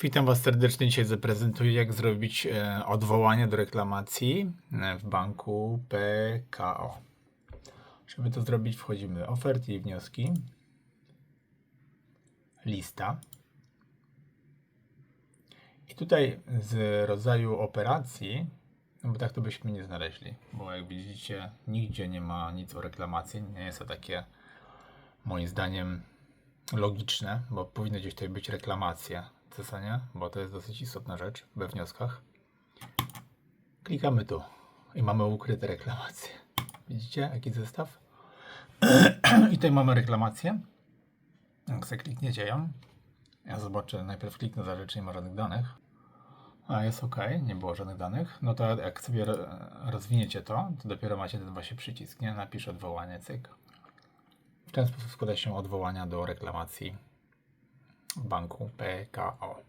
Witam Was serdecznie. Dzisiaj zaprezentuję, jak zrobić odwołanie do reklamacji w Banku Pekao. Żeby to zrobić, wchodzimy do oferty i wnioski. Lista. I tutaj z rodzaju operacji, no bo tak to byśmy nie znaleźli, bo jak widzicie, nigdzie nie ma nic o reklamacji. Nie jest to takie, moim zdaniem, logiczne, bo powinno gdzieś tutaj być reklamacja. Co nie? Bo to jest dosyć istotna rzecz we wnioskach. Klikamy tu i mamy ukryte reklamacje. Widzicie, jaki zestaw? I tutaj mamy reklamację. Jak sobie klikniecie ją, ja zobaczę, najpierw kliknę za rzecz, nie ma żadnych danych. A jest OK, nie było żadnych danych. No to jak sobie rozwiniecie to dopiero macie ten właśnie przycisk, nie? Napisz odwołanie, cyk. W ten sposób składa się odwołania do reklamacji w Banku Pekao.